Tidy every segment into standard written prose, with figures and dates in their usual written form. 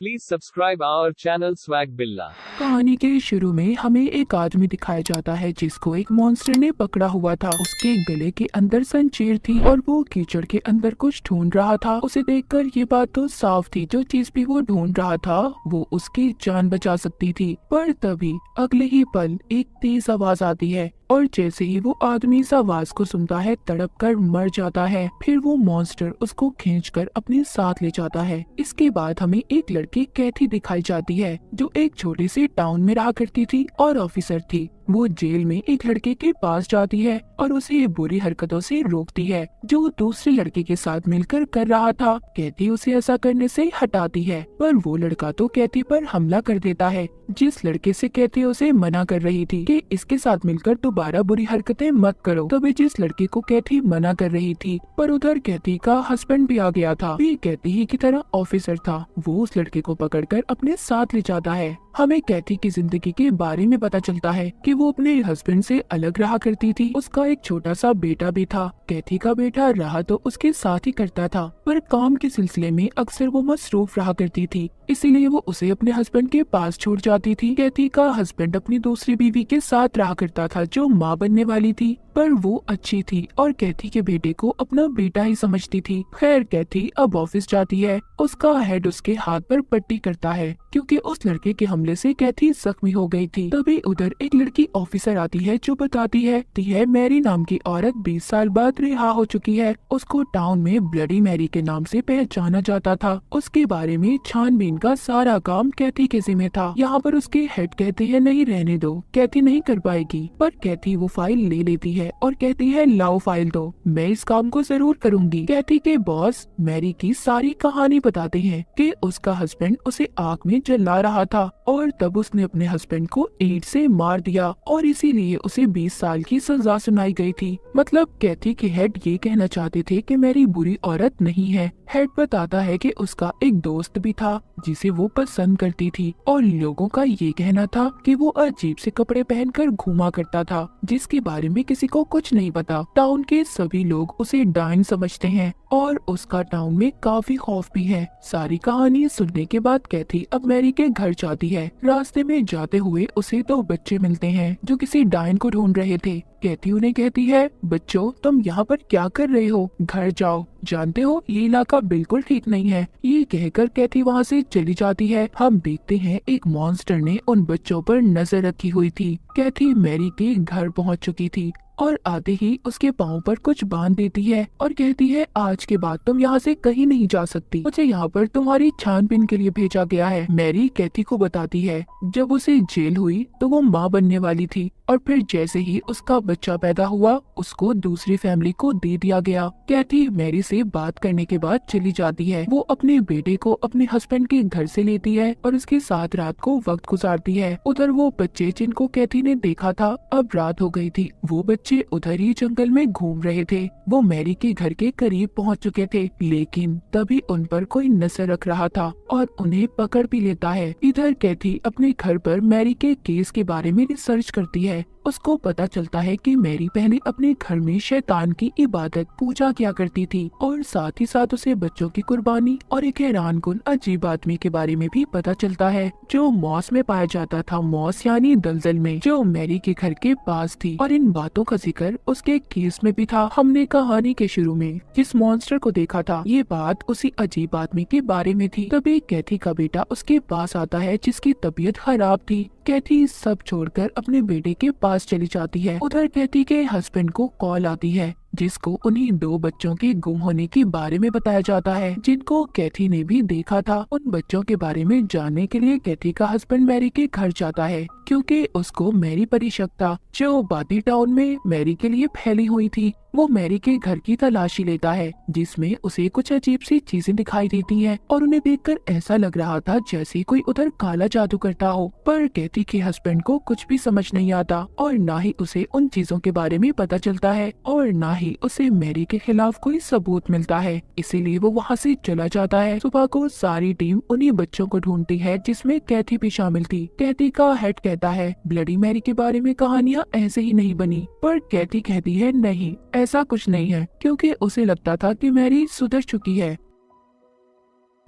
Please subscribe our channel Swag Billa। कहानी के शुरू में हमें एक आदमी दिखाया जाता है जिसको एक मॉन्स्टर ने पकड़ा हुआ था। उसके गले के अंदर संचेर थी और वो कीचड़ के अंदर कुछ ढूंढ रहा था। उसे देखकर ये बात तो साफ थी, जो चीज भी वो ढूंढ रहा था वो उसकी जान बचा सकती थी। पर तभी अगले ही पल एक तेज आवाज आती है और जैसे ही वो आदमी इस आवाज को सुनता है तड़प कर मर जाता है। फिर वो मॉन्स्टर उसको खींचकर अपने साथ ले जाता है। इसके बाद हमें एक लड़की कैथी दिखाई जाती है जो एक छोटे से टाउन में रहा करती थी और ऑफिसर थी। वो जेल में एक लड़के के पास जाती है और उसे बुरी हरकतों से रोकती है जो दूसरे लड़के के साथ मिलकर कर रहा था। कैथी उसे ऐसा करने से हटाती है पर वो लड़का तो कैथी पर हमला कर देता है। जिस लड़के से कैथी उसे मना कर रही थी कि इसके साथ मिलकर दोबारा बुरी हरकतें मत करो, तभी जिस लड़के को कैथी मना कर रही थी पर उधर कैथी का हस्बैंड भी आ गया था। भी कैथी ही की तरह ऑफिसर था। वो उस लड़के को पकड़कर अपने साथ ले जाता है। हमें कैथी की जिंदगी के बारे में पता चलता है कि वो अपने हस्बैंड से अलग रहा करती थी। उसका एक छोटा सा बेटा भी था। कैथी का बेटा रहा तो उसके साथ ही करता था पर काम के सिलसिले में अक्सर वो मसरूफ रहा करती थी, इसीलिए वो उसे अपने हस्बैंड के पास छोड़ जाती थी। कैथी का हस्बैंड अपनी दूसरी बीवी के साथ रहा करता था जो माँ बनने वाली थी, पर वो अच्छी थी और कैथी के बेटे को अपना बेटा ही समझती थी। खैर कैथी अब ऑफिस जाती है। उसका हेड उसके हाथ पर पट्टी करता है क्योंकि उस लड़के के हमले से कैथी जख्मी हो गई थी। तभी उधर एक लड़की ऑफिसर आती है जो बताती है मैरी नाम की औरत 20 साल बाद रिहा हो चुकी है। उसको टाउन में ब्लडी मैरी के नाम से पहचाना जाता था। उसके बारे में छानबीन का सारा काम कैथी के जिम्मे था। यहाँ पर उसके हेड कहते हैं नहीं रहने दो, कैथी नहीं कर पाएगी, पर कैथी वो फाइल ले लेती है और कहती है लाओ फाइल दो, मैं इस काम को जरूर करूंगी। कैथी के बॉस मैरी की सारी कहानी बताते हैं कि उसका हस्बैंड उसे आग में जला रहा था और तब उसने अपने हस्बैंड को ईंट से मार दिया और इसीलिए उसे 20 साल की सजा सुनाई गई थी। मतलब कैथी के हेड ये कहना चाहते थे कि मैरी बुरी औरत नहीं है। हेड बताता है कि उसका एक दोस्त भी था जिसे वो पसंद करती थी और लोगों का ये कहना था कि वो अजीब से कपड़े पहनकर घूमा करता था जिसके बारे में किसी को कुछ नहीं पता। टाउन के सभी लोग उसे डायन समझते हैं और उसका टाउन में काफी खौफ भी है। सारी कहानी सुनने के बाद कैथी अब मैरी के घर जाती है। रास्ते में जाते हुए उसे 2 बच्चे मिलते हैं जो किसी डायन को ढूंढ रहे थे। कैथी उन्हें कहती है बच्चों तुम यहाँ पर क्या कर रहे हो, घर जाओ, जानते हो ये इलाका बिल्कुल ठीक नहीं है। ये कहकर कैथी वहाँ से चली जाती है। हम देखते हैं एक मॉन्स्टर ने उन बच्चों पर नजर रखी हुई थी। कैथी मैरी के घर पहुँच चुकी थी और आते ही उसके पाँव पर कुछ बांध देती है और कहती है आज के बाद तुम यहाँ से कहीं नहीं जा सकती, मुझे यहाँ पर तुम्हारी छानबीन के लिए भेजा गया है। मैरी कैथी को बताती है जब उसे जेल हुई तो वो माँ बनने वाली थी और फिर जैसे ही उसका बच्चा पैदा हुआ उसको दूसरी फैमिली को दे दिया गया। कैथी मैरी से बात करने के बाद चली जाती है। वो अपने बेटे को अपने हस्बैंड के घर से लेती है और उसके साथ रात को वक्त गुजारती है। उधर वो बच्चे जिनको कैथी ने देखा था अब रात हो गई थी। वो बच्चे उधर ही जंगल में घूम रहे थे। वो मैरी के घर के करीब पहुंच चुके थे लेकिन तभी उन पर कोई नजर रख रहा था और उन्हें पकड़ भी लेता है। इधर कैथी अपने घर पर मैरी के केस के बारे में रिसर्च करती है। उसको पता चलता है कि मैरी पहले अपने घर में शैतान की इबादत पूजा किया करती थी और साथ ही साथ उसे बच्चों की कुर्बानी और एक हैरानकुन अजीब आदमी के बारे में भी पता चलता है जो मॉस में पाया जाता था। मॉस यानी दलदल में, जो मैरी के घर के पास थी और इन बातों का जिक्र उसके केस में भी था। हमने कहानी के शुरू में जिस मॉन्स्टर को देखा था ये बात उसी अजीब आदमी के बारे में थी। तभी कैथी का बेटा उसके पास आता है जिसकी तबीयत खराब थी। कैथी सब छोड़कर अपने बेटे के पास चली जाती है। उधर कैथी के हस्बैंड को कॉल आती है जिसको उन्हीं 2 बच्चों के गुम होने के बारे में बताया जाता है जिनको कैथी ने भी देखा था। उन बच्चों के बारे में जानने के लिए कैथी का हस्बैंड मैरी के घर जाता है क्योंकि उसको मैरी पर ही शक था जो बाती टाउन में मैरी के लिए फैली हुई थी। वो मैरी के घर की तलाशी लेता है जिसमें उसे कुछ अजीब सी चीजें दिखाई देती हैं और उन्हें देखकर ऐसा लग रहा था जैसे कोई उधर काला जादू करता हो। पर कैथी के हस्बैंड को कुछ भी समझ नहीं आता और ना ही उसे उन चीजों के बारे में पता चलता है और ना ही उसे मैरी के खिलाफ कोई सबूत मिलता है, इसीलिए वो वहाँ से चला जाता है। सुबह को सारी टीम उन्हीं बच्चों को ढूंढती है जिसमें कैथी भी शामिल थी। कैथी का हेड कहता है ब्लडी मैरी के बारे में कहानियाँ ऐसे ही नहीं बनी, पर कैथी कहती है नहीं ऐसा कुछ नहीं है क्योंकि उसे लगता था कि मैरी सुधर चुकी है।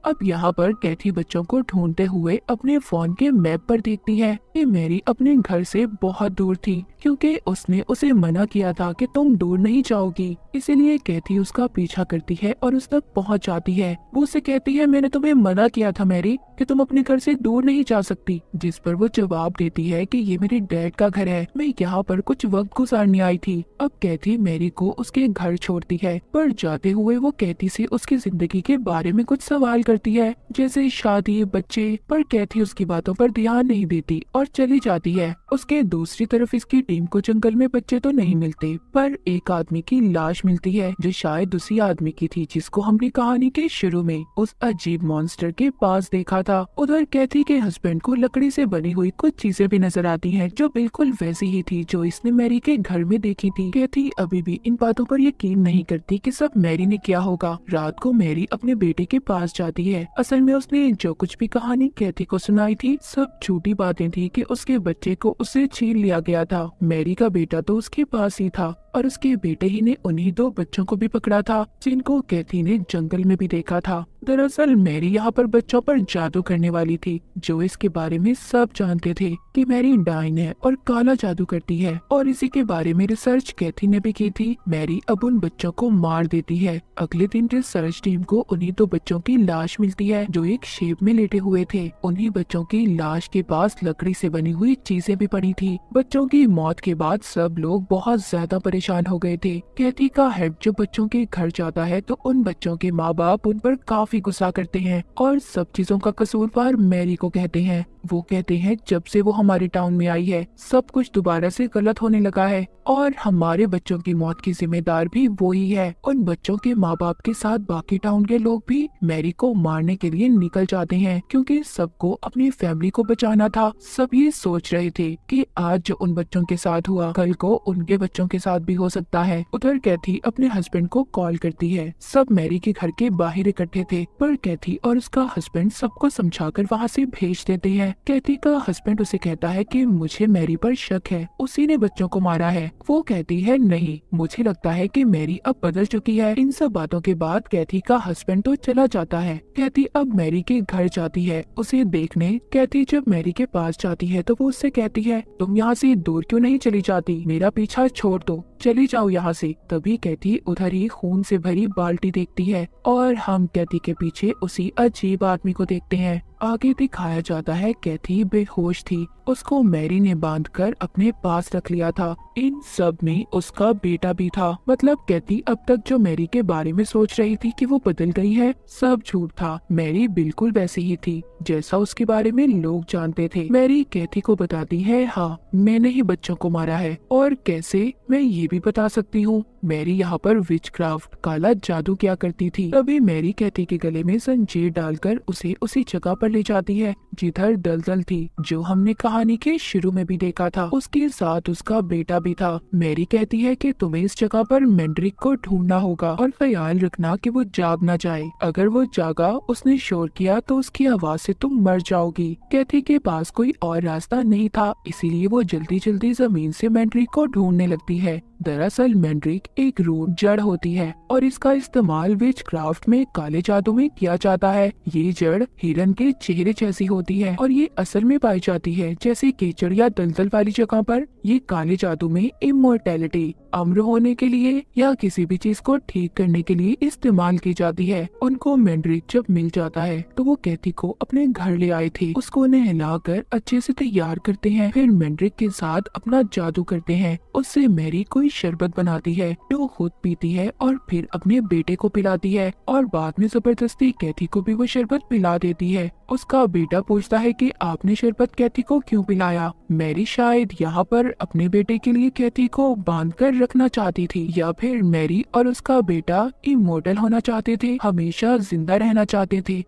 अब यहाँ पर कैथी बच्चों को ढूंढते हुए अपने फोन के मैप पर देखती है कि मैरी अपने घर से बहुत दूर थी, क्योंकि उसने उसे मना किया था कि तुम दूर नहीं जाओगी। इसीलिए कैथी उसका पीछा करती है और उस तक पहुँच जाती है। वो उसे कहती है, मैंने तुम्हें मना किया था मैरी कि तुम अपने घर से दूर नहीं जा सकती। जिस पर वो जवाब देती है कि ये मेरे डैड का घर है, मैं यहाँ पर कुछ वक्त गुजारने आई थी। अब कैथी मैरी को उसके घर छोड़ती है, पर जाते हुए वो कैथी से उसकी जिंदगी के बारे में कुछ सवाल करती है, जैसे शादी, बच्चे, पर कैथी उसकी बातों पर ध्यान नहीं देती और चली जाती है। उसके दूसरी तरफ इसकी टीम को जंगल में बच्चे तो नहीं मिलते, पर एक आदमी की लाश मिलती है जो शायद उसी आदमी की थी जिसको हमने कहानी के शुरू में उस अजीब मॉन्स्टर के पास देखा था। उधर कैथी के हस्बैंड को लकड़ी से बनी हुई कुछ चीजें भी नजर आती हैं जो बिल्कुल वैसी ही थी जो इसने मैरी के घर में देखी थी। कैथी अभी भी इन बातों पर यकीन नहीं करती कि सब मैरी ने किया होगा। रात को मैरी अपने बेटे के पास जाती है। असल में उसने जो कुछ भी कहानी कैथी को सुनाई थी सब झूठी बातें थी कि उसके बच्चे को उससे छीन लिया गया था। मैरी का बेटा तो उसके पास ही था और उसके बेटे ही ने उन्हीं 2 बच्चों को भी पकड़ा था जिनको कैथी ने जंगल में भी देखा था। दरअसल मैरी यहाँ पर बच्चों पर जादू करने वाली थी, जो इसके बारे में सब जानते थे कि मैरी डाइन है और काला जादू करती है, और इसी के बारे में रिसर्च कैथी ने भी की थी। मैरी अब उन बच्चों को मार देती है। अगले दिन रिसर्च टीम को उन्हीं 2 बच्चों की लाश मिलती है जो एक शेप में लेटे हुए थे। उन्हीं बच्चों की लाश के पास लकड़ी से बनी हुई चीजें भी पड़ी थी। बच्चों की मौत के बाद सब लोग बहुत ज्यादा परेशान हो गए थे। कैथी का हेड जब बच्चों के घर जाता है तो उन बच्चों के माँ बाप उन पर काफी गुस्सा करते हैं और सब चीजों का कसूरवार मैरी को कहते हैं। वो कहते हैं जब से वो हमारे टाउन में आई है सब कुछ दोबारा से गलत होने लगा है और हमारे बच्चों की मौत की जिम्मेदार भी वो ही है। उन बच्चों के माँ बाप के साथ बाकी टाउन के लोग भी मैरी को मारने के लिए निकल जाते हैं, क्योंकि सबको अपनी फैमिली को बचाना था। सब ये सोच रहे थे कि आज जो उन बच्चों के साथ हुआ कल को उनके बच्चों के साथ भी हो सकता है। उधर कैथी अपने हस्बैंड को कॉल करती है। सब मैरी के घर के बाहर इकट्ठे थे, पर कैथी और उसका हस्बैंड सबको समझाकर वहाँ से भेज देते हैं। कैथी का हस्बैंड उसे कहता है कि मुझे मैरी पर शक है, उसी ने बच्चों को मारा है। वो कहती है नहीं, मुझे लगता है कि मैरी अब बदल चुकी है। इन सब बातों के बाद कैथी का हस्बैंड तो चला जाता है। कैथी अब मैरी के घर जाती है उसे देखने। कैथी जब मैरी के पास जाती है तो वो उससे कहती है, तुम यहाँ से दूर क्यों नहीं चली जाती, मेरा पीछा छोड़ दो, चली जाओ यहाँ से। तभी कैथी उधर ही खून से भरी बाल्टी देखती है और हम कैथी के पीछे उसी अजीब आदमी को देखते हैं। आगे दिखाया जाता है कैथी बेहोश थी, उसको मैरी ने बांधकर अपने पास रख लिया था। इन सब में उसका बेटा भी था। मतलब कैथी अब तक जो मैरी के बारे में सोच रही थी कि वो बदल गई है, सब झूठ था। मैरी बिल्कुल वैसी ही थी जैसा उसके बारे में लोग जानते थे। मैरी कैथी को बताती है, हाँ मैंने ही बच्चों को मारा है, और कैसे मैं ये भी बता सकती हूँ। मैरी यहाँ पर विचक्राफ्ट काला जादू किया करती थी। तभी मैरी कैथी के गले में जंजीर डालकर उसे उसी जगह पर ले जाती है जिधर दलदल थी, जो हमने कहानी के शुरू में भी देखा था। उसके साथ उसका बेटा भी था। मैरी कहती है कि तुम्हें इस जगह पर मैंड्रिक को ढूंढना होगा और ख्याल रखना कि वो जाग ना जाए। अगर वो जागा, उसने शोर किया तो उसकी आवाज से तुम मर जाओगी। कैथी के पास कोई और रास्ता नहीं था, इसीलिए वो जल्दी जल्दी जमीन से मैंड्रिक को ढूंढने लगती है। दरअसल मैंड्रिक एक रूट जड़ होती है और इसका इस्तेमाल विचक्राफ्ट में काले जादू में किया जाता है। ये जड़ हिरन के चेहरे जैसी होती है और ये असल में पाई जाती है जैसे कीचड़ या दलदल वाली जगह पर। ये काले जादू में इमोर्टैलिटी, अमर होने के लिए या किसी भी चीज को ठीक करने के लिए इस्तेमाल की जाती है। उनको मैंड्रिक जब मिल जाता है तो वो कैथी को अपने घर ले आए थे। उसको नहलाकर अच्छे से तैयार करते हैं, फिर मैंड्रिक के साथ अपना जादू करते हैं। उससे मैरी कोई शरबत बनाती है जो खुद पीती है और फिर अपने बेटे को पिलाती है और बाद में जबरदस्ती कैथी को भी वो शरबत पिला देती है। उसका बेटा पूछता है कि आपने शरबत कैथी को क्यों पिलाया। मैरी शायद यहाँ पर अपने बेटे के लिए कैथी को बांध कर रखना चाहती थी, या फिर मैरी और उसका बेटा इमोर्टल होना चाहते थे, हमेशा जिंदा रहना चाहते थे।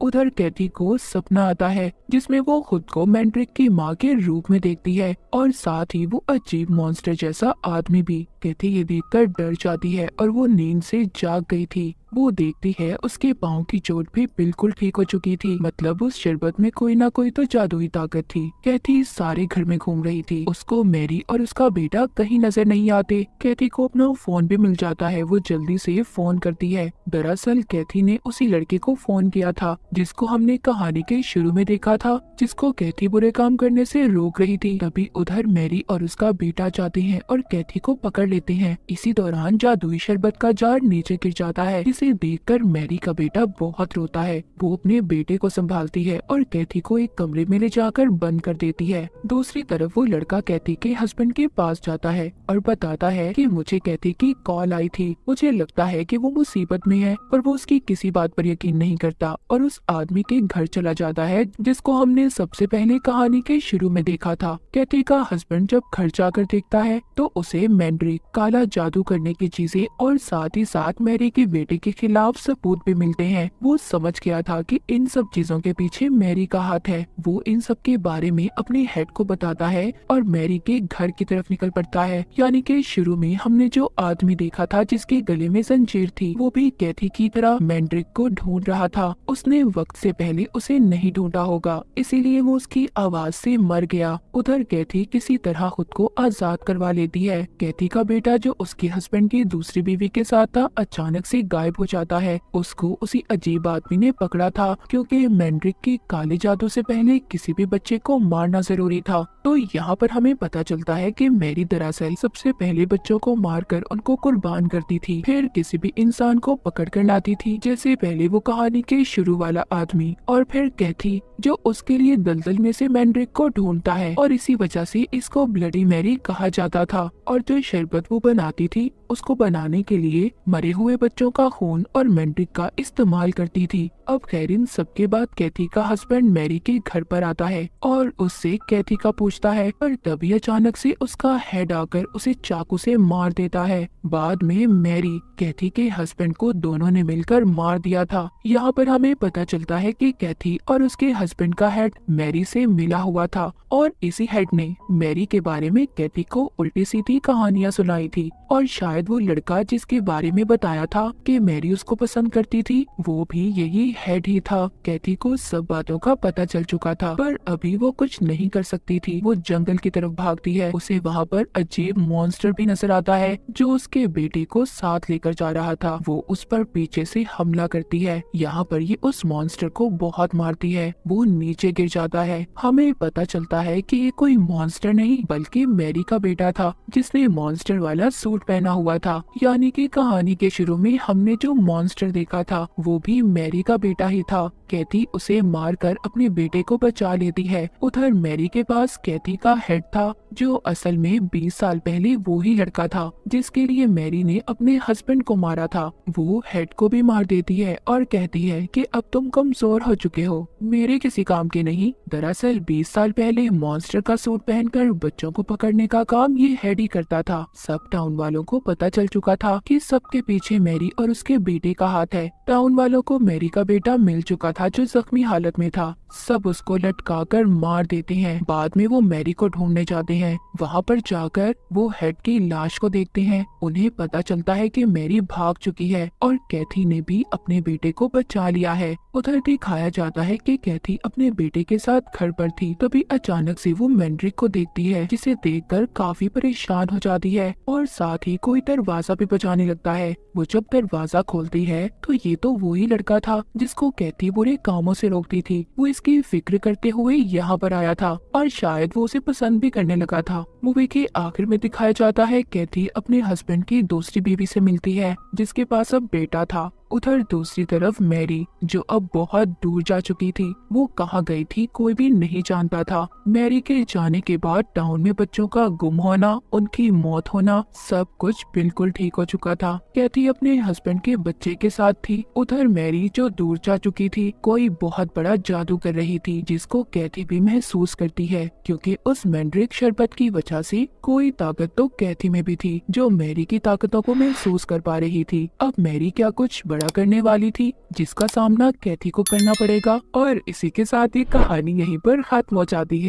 उधर कैथी को सपना आता है जिसमें वो खुद को मैंड्रिक की माँ के रूप में देखती है और साथ ही वो अजीब मॉन्स्टर जैसा आदमी भी। कैथी ये देखकर डर जाती है और वो नींद से जाग गई थी। वो देखती है उसके पाँव की चोट भी बिल्कुल ठीक हो चुकी थी। मतलब उस शरबत में कोई ना कोई तो जादुई ताकत थी। कैथी सारे घर में घूम रही थी। उसको मैरी और उसका बेटा कहीं नजर नहीं आते। कैथी को अपना फोन भी मिल जाता है। वो जल्दी से फोन करती है। दरअसल कैथी ने उसी लड़के को फोन किया था जिसको हमने कहानी के शुरू में देखा था, जिसको कैथी बुरे काम करने से रोक रही थी। तभी उधर मैरी और उसका बेटा जाते हैं और कैथी को पकड़ लेते हैं। इसी दौरान जादुई शरबत का जार नीचे गिर जाता है, जिसे देखकर मैरी का बेटा बहुत रोता है। वो अपने बेटे को संभालती है और कैथी को एक कमरे में ले जाकर बंद कर देती है। दूसरी तरफ वो लड़का कैथी के हस्बैंड के पास जाता है और बताता है कि मुझे कैथी की कॉल आई थी, मुझे लगता है कि वो मुसीबत में है, पर वो उसकी किसी बात पर यकीन नहीं करता और उस आदमी के घर चला जाता है जिसको हमने सबसे पहले कहानी के शुरू में देखा था। कैथी का हस्बैंड जब घर जाकर देखता है तो उसे मैंड्रिक, काला जादू करने की चीजें और साथ ही साथ मैरी के बेटे के खिलाफ सबूत भी मिलते हैं। वो समझ गया था कि इन सब चीजों के पीछे मैरी का हाथ है। वो इन सब के बारे में अपने हेड को बताता है और मैरी के घर की तरफ निकल पड़ता है। यानी कि शुरू में हमने जो आदमी देखा था जिसके गले में जंजीर थी, वो भी कैथी की तरह मैंड्रिक को ढूंढ रहा था। उसने वक्त से पहले उसे नहीं ढूंढा होगा, इसीलिए वो उसकी आवाज से मर गया। उधर कैथी किसी तरह खुद को आजाद करवा लेती है। कैथी का बेटा जो उसके हस्बैंड की दूसरी बीवी के साथ था, अचानक से गायब हो जाता है। उसको उसी अजीब आदमी ने पकड़ा था क्योंकि मैंड्रिक के काले जादू से पहले किसी भी बच्चे को मारना जरूरी था। तो यहाँ पर हमें पता चलता है कि मैरी दरअसल सबसे पहले बच्चों को मारकर उनको कुर्बान करती थी, फिर किसी भी इंसान को पकड़ कर लाती थी, जैसे पहले वो कहानी के शुरू वाला आदमी, और फिर कैथी जो उसके लिए दलदल में से मैंड्रिक को ढूंढता है और इसी वजह से इसको ब्लडी मैरी कहा जाता था। और जो शरबत वो बनाती थी उसको बनाने के लिए मरे हुए बच्चों का खून और मैंड्रिक का इस्तेमाल करती थी। अब खैर इन सबके बाद कैथी का हस्बैंड मैरी के घर पर आता है और उससे कैथी का पूछता है, पर तभी अचानक से उसका हेड आकर उसे चाकू से मार देता है। बाद में मैरी कैथी के हस्बैंड को दोनों ने मिलकर मार दिया था। यहाँ पर हमें पता चलता है कि कैथी और उसके हस्बैंड का हेड मैरी से मिला हुआ था और इसी हेड ने मैरी के बारे में कैथी को उल्टी सीधी कहानियां सुनाई थी। और शायद वो लड़का जिसके बारे में बताया था कि मैरी उसको पसंद करती थी, वो भी यही हेड ही था। कैथी को सब बातों का पता चल चुका था, पर अभी वो कुछ नहीं कर सकती थी। वो जंगल की तरफ भागती है। उसे वहाँ पर अजीब मॉन्स्टर भी नजर आता है जो उसके बेटे को साथ लेकर जा रहा था। वो उस पर पीछे से हमला करती है। यहाँ पर ये उस मॉन्स्टर को बहुत मारती है। वो नीचे गिर जाता है। हमें पता चलता है कि ये कोई मॉन्स्टर नहीं बल्कि मैरी का बेटा था जिसने मॉन्स्टर वाला सूट पहना हुआ था। यानी कि कहानी के शुरू में हमने जो मॉन्स्टर देखा था वो भी मैरी का बेटा ही था। कैथी उसे मारकर अपने बेटे को बचा लेती है। उधर मैरी के पास कैथी का हेड था जो असल में 20 साल पहले वो ही लड़का था जिसके लिए मैरी ने अपने हस्बैंड को मारा था। वो हेड को भी मार देती है और कहती है कि अब तुम कमजोर हो चुके हो, मेरे किसी काम के नहीं। दरअसल 20 साल पहले मॉन्स्टर का सूट पहनकर बच्चों को पकड़ने का काम ये हेड ही करता था। सब टाउन वालों को पता चल चुका था कि सबके पीछे मैरी और उसके बेटे का हाथ है। टाउन वालों को मैरी का बेटा मिल चुका था जो जख्मी हालत में था। सब उसको लटका कर मार देते हैं। बाद में वो मैरी को ढूंढने जाते हैं। वहाँ पर जाकर वो हेड की लाश को देखते हैं। उन्हें पता चलता है कि मैरी भाग चुकी है और कैथी ने भी अपने बेटे को बचा लिया है। उधर दिखाया जाता है कि कैथी अपने बेटे के साथ घर पर थी, तभी अचानक से वो मैंड्रिक को देखती है जिसे देखकर काफी परेशान हो जाती है और साथ ही कोई दरवाजा भी बजाने लगता है। वो जब दरवाजा खोलती है तो ये तो वही लड़का था जिसको कैथी बुरे कामों से रोकती थी। वो इसकी फिक्र करते हुए यहाँ पर आया था और शायद वो उसे पसंद भी करने लगा था। मूवी के आखिर में दिखाया जाता है कैथी अपने हस्बैंड की दूसरी बीवी से मिलती है जिसके पास अब बेटा था। उधर दूसरी तरफ मैरी जो अब बहुत दूर जा चुकी थी, वो कहाँ गई थी कोई भी नहीं जानता था। मैरी के जाने के बाद टाउन में बच्चों का गुम होना, उनकी मौत होना, सब कुछ बिल्कुल ठीक हो चुका था। कैथी अपने हस्बैंड के बच्चे के साथ थी। उधर मैरी जो दूर जा चुकी थी कोई बहुत बड़ा जादू कर रही थी जिसको कैथी भी महसूस करती है क्योंकि उस मैंड्रिक शरबत की वजह से कोई ताकत तो कैथी में भी थी जो मैरी की ताकतों को महसूस कर पा रही थी। अब मैरी क्या कुछ बड़ा करने वाली थी जिसका सामना कैथी को करना पड़ेगा। और इसी के साथ ये कहानी यहीं पर खत्म हो जाती है।